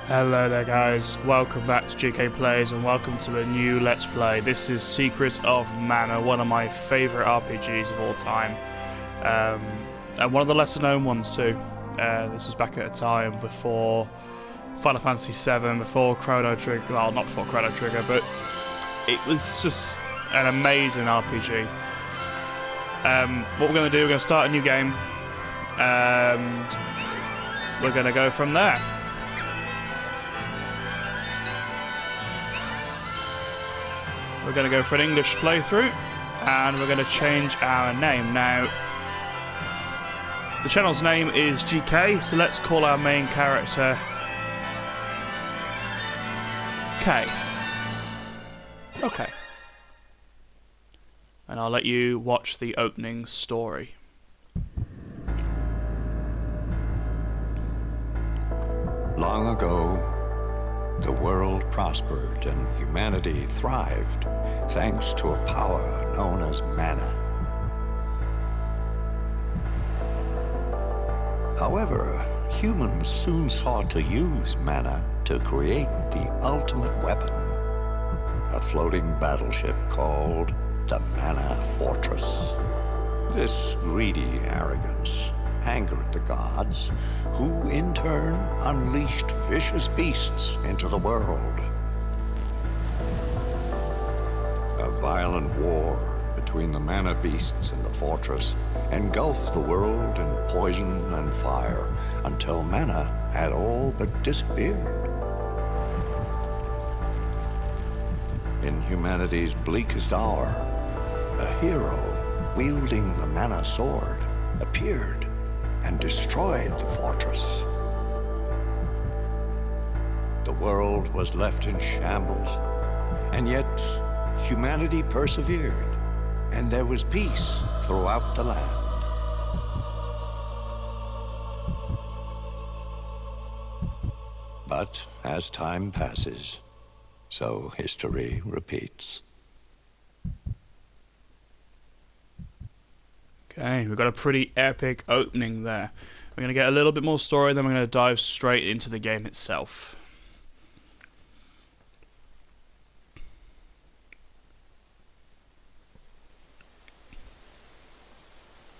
Hello there guys, welcome back to Geekayplays and welcome to a new Let's Play. This is Secret of Mana, one of my favourite RPGs of all time. And one of the lesser known ones too. This was back at a time before Final Fantasy VII, before Chrono Trigger, well not before Chrono Trigger, but it was just an amazing RPG. What we're going to do, we're going to start a new game and we're going to go from there. We're going to go for an English playthrough, and we're going to change our name. Now, the channel's name is GK, so let's call our main character K. Okay. And I'll let you watch the opening story. Long ago, the world prospered and humanity thrived thanks to a power known as mana. However, humans soon sought to use mana to create the ultimate weapon, a floating battleship called the Mana Fortress. This greedy arrogance angered the gods, who in turn unleashed vicious beasts into the world. A violent war between the mana beasts and the fortress engulfed the world in poison and fire until mana had all but disappeared. In humanity's bleakest hour, a hero wielding the mana sword appeared and destroyed the fortress. The world was left in shambles, and yet humanity persevered, and there was peace throughout the land. But as time passes, so history repeats. Okay, we've got a pretty epic opening there. We're going to get a little bit more story, then we're going to dive straight into the game itself.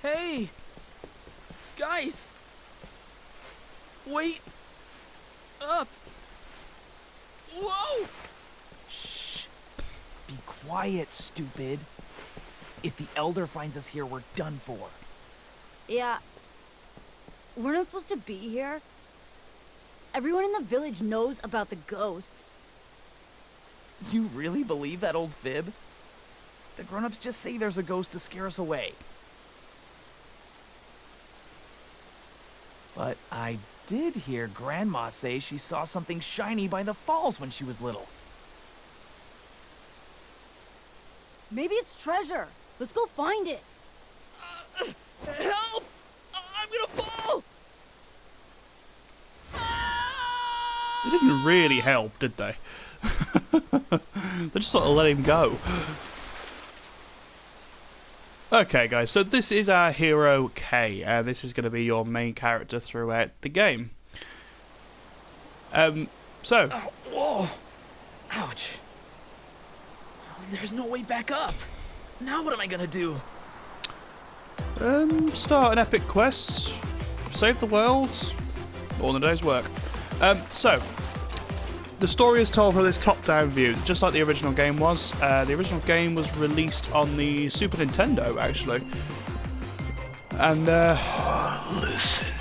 Hey! Guys! Wait! Up! Whoa! Shh! Be quiet, stupid. If the Elder finds us here, we're done for. Yeah. We're not supposed to be here. Everyone in the village knows about the ghost. You really believe that old fib? The grown-ups just say there's a ghost to scare us away. But I did hear Grandma say she saw something shiny by the falls when she was little. Maybe it's treasure. Let's go find it. Help! I'm gonna fall! They didn't really help, did they? They just sort of let him go. Okay guys, so this is our hero K. This is going to be your main character throughout the game. Oh, whoa! Ouch! There's no way back up. Now what am I gonna do? Start an epic quest, save the world, all in a day's work. So, the story is told from this top-down view, just like the original game was. The original game was released on the Super Nintendo, actually. And, Listen.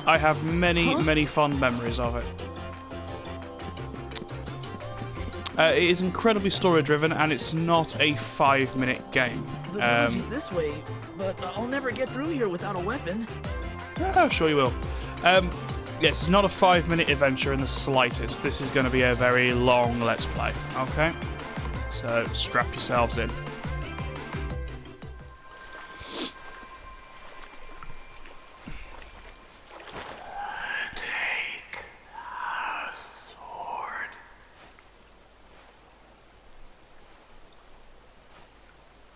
I have many fond memories of it. It is incredibly story-driven, and it's not a 5-minute game. The village is this way, but I'll never get through here without a weapon. Oh, sure you will. Yes, it's not a 5-minute adventure in the slightest. This is going to be a very long Let's Play, okay? So, strap yourselves in. Take the sword.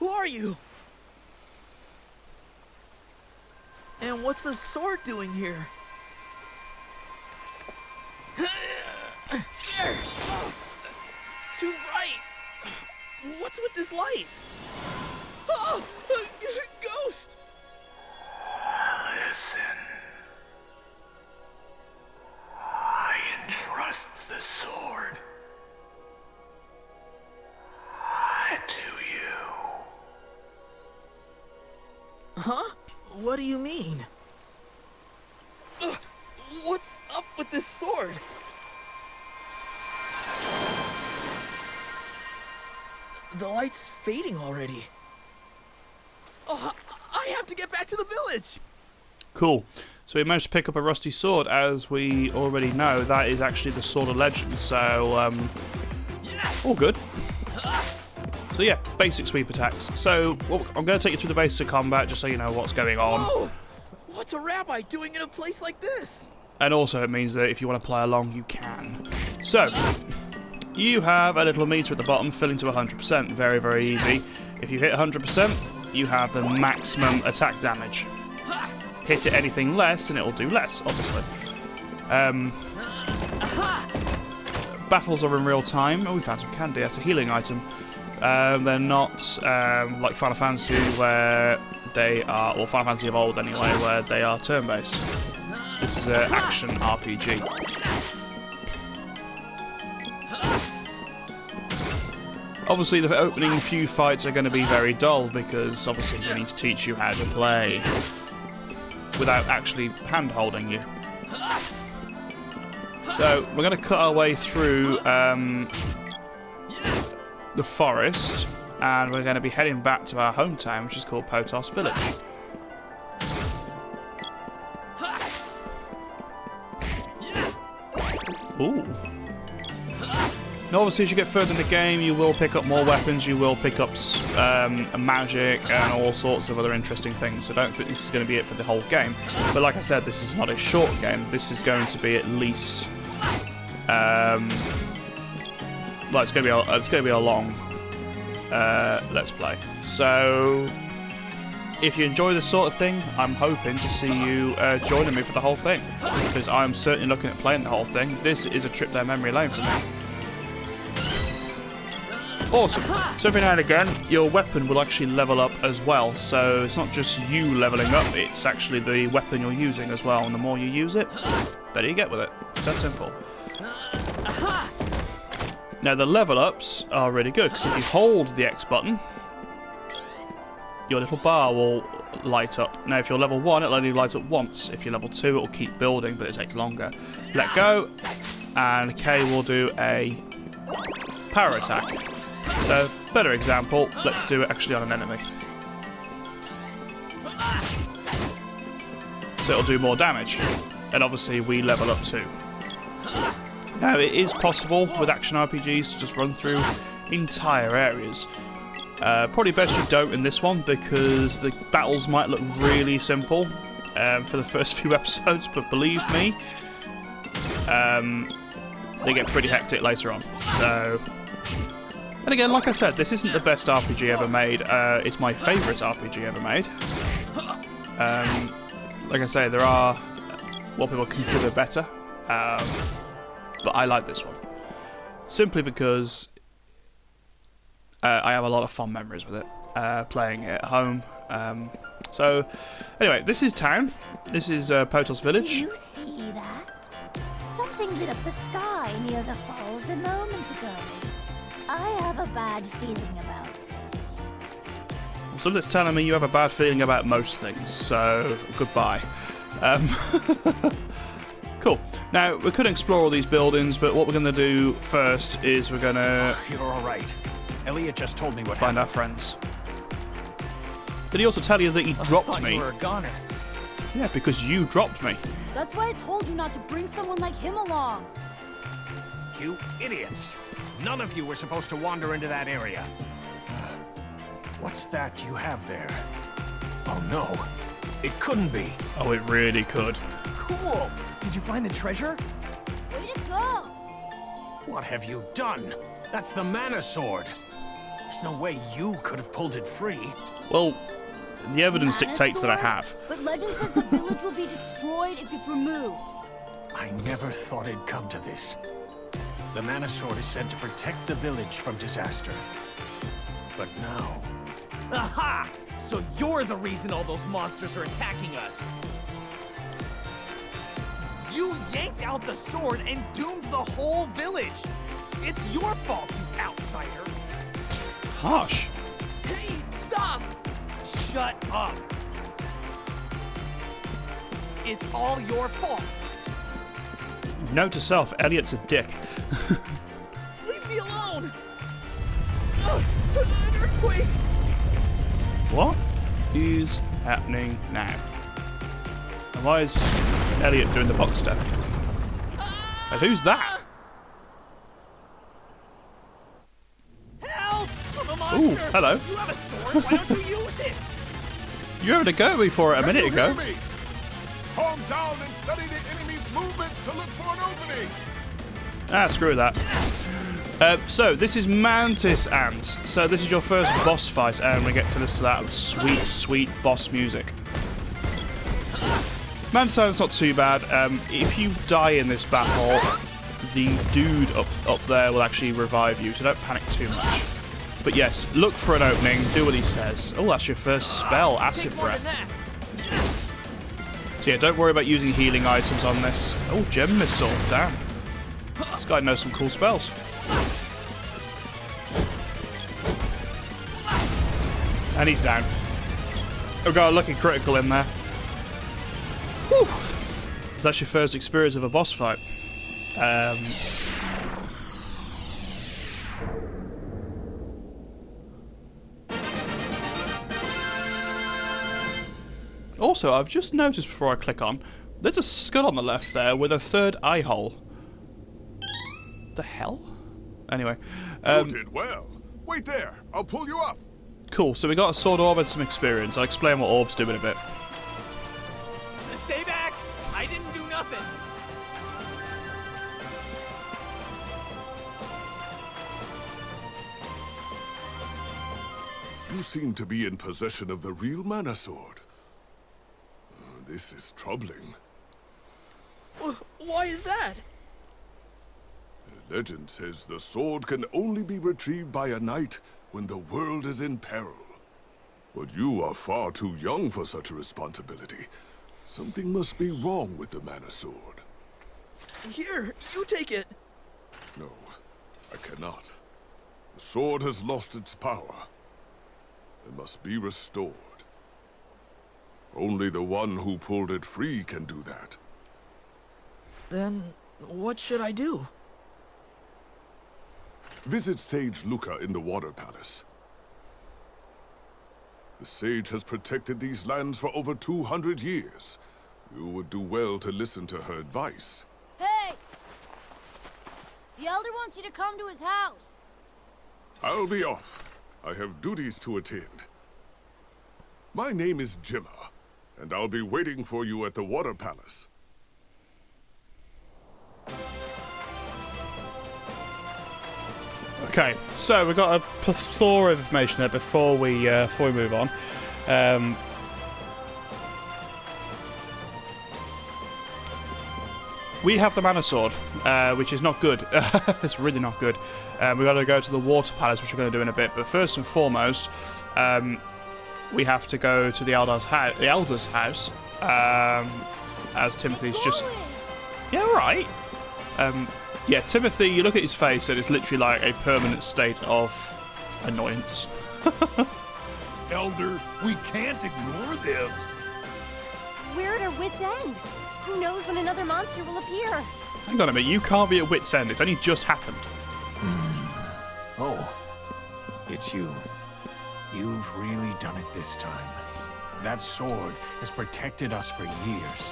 Who are you? And what's a sword doing here? Too bright. What's with this light? Oh, ghost! Listen. I entrust the sword to you. Huh? What do you mean? What's up with this sword? The light's fading already. Oh, I have to get back to the village! Cool. So we managed to pick up a rusty sword. As we already know, that is actually the Sword of Legend. So, all good. So yeah, basic sweep attacks. So I'm going to take you through the basic combat just so you know what's going on. Whoa! What's a rabbi doing in a place like this? And also it means that if you want to play along, you can. So, you have a little meter at the bottom filling to 100%. Very, very easy. If you hit 100%, you have the maximum attack damage. Hit it anything less, and it will do less, obviously. Battles are in real time. Oh, we found some candy. That's a healing item. They're not like Final Fantasy, where they are, or Final Fantasy of old anyway, where they are turn-based. This is an action RPG. Obviously, the opening few fights are going to be very dull because obviously we need to teach you how to play without actually hand-holding you. So we're going to cut our way through the forest, and we're going to be heading back to our hometown, which is called Potos Village. Ooh. Now, obviously, as you get further in the game, you will pick up more weapons, you will pick up magic, and all sorts of other interesting things. So don't think this is going to be it for the whole game. But like I said, this is not a short game. This is going to be at least... well, it's going to be a long Let's Play. So, if you enjoy this sort of thing, I'm hoping to see you joining me for the whole thing, because I'm certainly looking at playing the whole thing. This is a trip down memory lane for me. Awesome. So every now and again, your weapon will actually level up as well. So it's not just you leveling up, it's actually the weapon you're using as well. And the more you use it, the better you get with it. It's that simple. Now the level ups are really good, because if you hold the X button, your little bar will light up. Now if you're level 1, it'll only light up once. If you're level 2, it'll keep building, but it takes longer. Let go, and K will do a power attack. So, better example, let's do it actually on an enemy. So it'll do more damage, and obviously we level up too. Now it is possible with action RPGs to just run through entire areas. Probably best you don't in this one, because the battles might look really simple for the first few episodes, but believe me, they get pretty hectic later on. So... And again, like I said, this isn't the best RPG ever made. It's my favourite RPG ever made. Like I say, there are what people consider better, but I like this one. Simply because I have a lot of fond memories with it, playing it at home. So, anyway, this is town. This is Potos Village. Did you see that? Something lit up the sky near the falls a moment ago. I have a bad feeling about this. Something's telling me you have a bad feeling about most things, so goodbye. Cool. Now, we could explore all these buildings, but what we're going to do first is we're going to... You're all right. Elliot just told me what find happened. our friends. Did he also tell you that he dropped me? You were a goner. Yeah, because you dropped me. That's why I told you not to bring someone like him along. You idiots. None of you were supposed to wander into that area. What's that you have there? Oh no, it couldn't be. Oh, it really could. Cool! Did you find the treasure? Way to go! What have you done? That's the mana sword. There's no way you could have pulled it free. Well, the evidence Mana dictates that I sword? have. But legend says the village will be destroyed if it's removed. I never thought it'd come to this. The Mana Sword is said to protect the village from disaster. But now... Aha! So you're the reason all those monsters are attacking us. You yanked out the sword and doomed the whole village. It's your fault, you outsider. Harsh. Hey, stop! Shut up. It's all your fault. Note to self, Elliot's a dick. Leave me alone. An earthquake. What is happening now? And why is Elliot doing the box step? And who's that? Help! I'm a monster. Ooh, hello. You have a sword. Why don't you use it? You were having a go at me for it a minute ago. Calm down and study the enemy's movements to look for an opening. Ah, screw that. So, this is Mantis Ant. So, this is your first boss fight, and we get to listen to that sweet, sweet boss music. Mantis Ant's not too bad. If you die in this battle, the dude up there will actually revive you, so don't panic too much. But yes, look for an opening, do what he says. Oh, that's your first spell, Acid Breath. So yeah, don't worry about using healing items on this. Oh, Gem Missile, damn. This guy knows some cool spells. And he's down. Oh, got a lucky critical in there. Whew. So that's your first experience of a boss fight. Also, I've just noticed before I click on, there's a skull on the left there with a third eye hole. The hell? Anyway. You did well. Wait there. I'll pull you up. Cool, so we got a sword orb and some experience. I'll explain what orbs do in a bit. Stay back. I didn't do nothing. You seem to be in possession of the real Mana Sword. This is troubling. Why is that? The legend says the sword can only be retrieved by a knight when the world is in peril. But you are far too young for such a responsibility. Something must be wrong with the Mana Sword. Here, you take it. No, I cannot. The sword has lost its power. It must be restored. Only the one who pulled it free can do that. Then, what should I do? Visit Sage Luca in the Water Palace. The sage has protected these lands for over 200 years. You would do well to listen to her advice. Hey! The Elder wants you to come to his house. I'll be off. I have duties to attend. My name is Jimma, and I'll be waiting for you at the Water Palace. Okay, so we've got a plethora of information there before we move on. We have the Mana Sword, which is not good. It's really not good. We've got to go to the Water Palace, which we're going to do in a bit. But first and foremost, we have to go to the Elder's house, as Timothy's just... Yeah, right. Yeah, Timothy, you look at his face and it's literally like a permanent state of annoyance. Elder, we can't ignore this. We're at our wit's end. Who knows when another monster will appear? Hang on a minute, you can't be at wit's end. It's only just happened. Oh, it's you. You've really done it this time. That sword has protected us for years.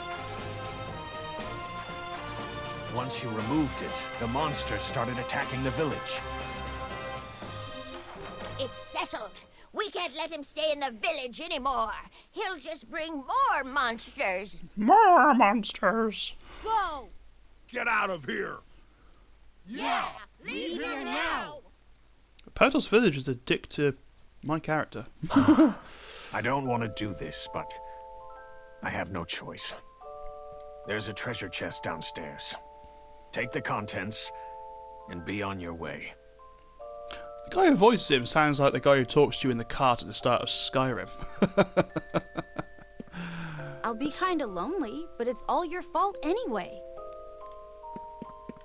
Once you removed it, the monsters started attacking the village. It's settled. We can't let him stay in the village anymore. He'll just bring more monsters. More monsters. Go! Get out of here. Yeah, leave here now. Purtle's village is a dick to my character. I don't want to do this, but I have no choice. There's a treasure chest downstairs. Take the contents and be on your way. The guy who voices him sounds like the guy who talks to you in the cart at the start of Skyrim. I'll be kinda lonely, but it's all your fault anyway.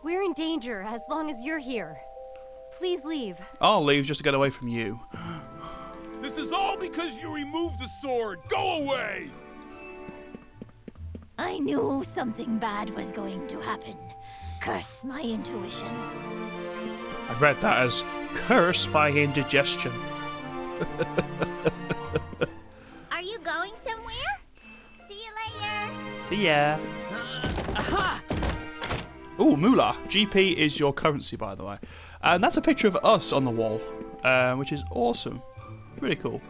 We're in danger as long as you're here. Please leave. I'll leave just to get away from you. This is all because you removed the sword. Go away! I knew something bad was going to happen. Curse my intuition. I've read that as curse by indigestion. Are you going somewhere? See you later. See ya. Ooh, moolah. GP is your currency, by the way. And that's a picture of us on the wall, which is awesome. Really cool.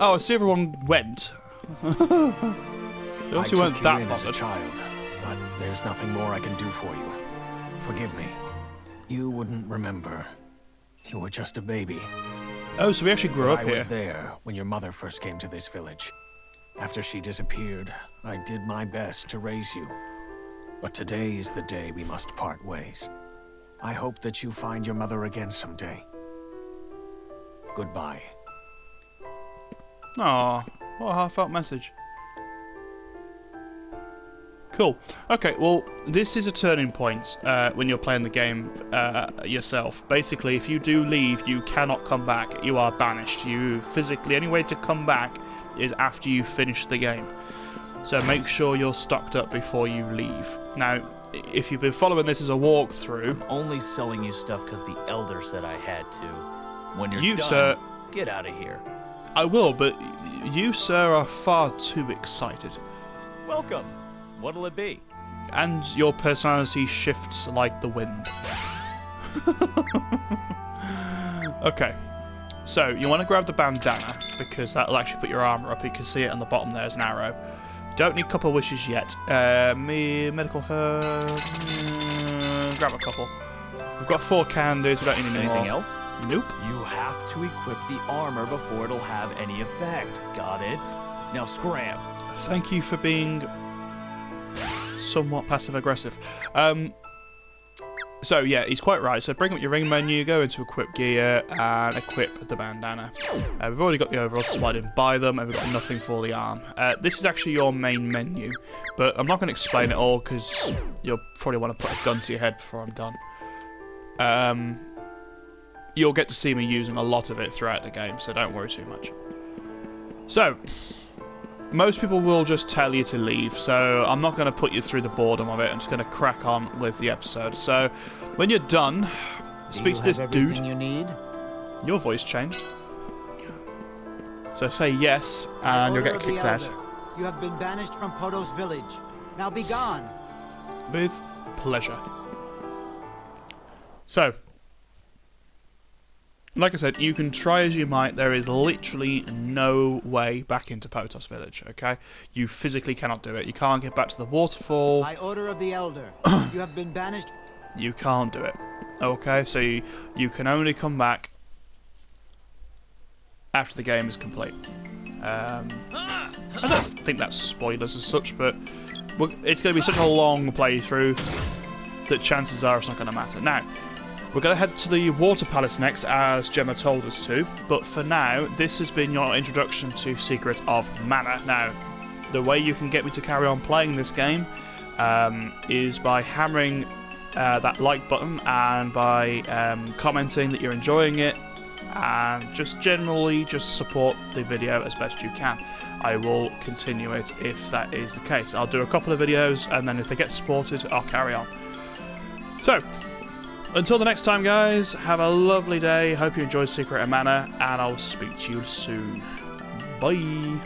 Oh, I see everyone went. They obviously weren't that as a bothered. child, but there's nothing more I can do for you. Forgive me. You wouldn't remember. You were just a baby. Oh, so we actually grew up I here. was there when your mother first came to this village. After she disappeared, I did my best to raise you. But today is the day we must part ways. I hope that you find your mother again someday. Goodbye. Aw, what a heartfelt message. Cool. Okay, well, this is a turning point when you're playing the game yourself. Basically, if you do leave, you cannot come back. You are banished. You physically, any way to come back is after you finish the game. So make sure you're stocked up before you leave. Now, if you've been following this as a walkthrough... I'm only selling you stuff because the Elder said I had to. When you're You, done, sir... get out of here. I will, but you, sir, are far too excited. Welcome. What'll it be? And your personality shifts like the wind. Okay. So, you want to grab the bandana, because that'll actually put your armor up. You can see it on the bottom there as an arrow. Don't need couple wishes yet. Medical herb... grab a couple. We've got 4 candies, we don't need any more. Anything else? Nope. You have to equip the armor before it'll have any effect. Got it? Now scram. Thank you for being somewhat passive-aggressive. So, yeah, he's quite right. So bring up your ring menu, go into equip gear, and equip the bandana. We've already got the overalls, so I didn't buy them, and we've got nothing for the arm. This is actually your main menu, but I'm not going to explain it all, because you'll probably want to put a gun to your head before I'm done. You'll get to see me using a lot of it throughout the game, so don't worry too much. So, most people will just tell you to leave, so I'm not going to put you through the boredom of it. I'm just going to crack on with the episode. So, when you're done, speak to this dude. You need? Your voice changed. So say yes, and you'll get kicked out. You have been banished from Poto's village. Now be gone. With pleasure. So, like I said, you can try as you might, there is literally no way back into Potos village, okay? You physically cannot do it. You can't get back to the waterfall. By order of the Elder, you have been banished. You can't do it, okay? So you can only come back after the game is complete. I don't think that's spoilers as such, but it's going to be such a long playthrough that chances are it's not going to matter. Now, we're going to head to the Water Palace next, as Gemma told us to, but for now, this has been your introduction to Secret of Mana. Now, the way you can get me to carry on playing this game is by hammering that like button and by commenting that you're enjoying it, and just generally just support the video as best you can. I will continue it if that is the case. I'll do a couple of videos, and then if they get supported, I'll carry on. So, until the next time, guys, have a lovely day. Hope you enjoyed Secret of Mana, and I'll speak to you soon. Bye.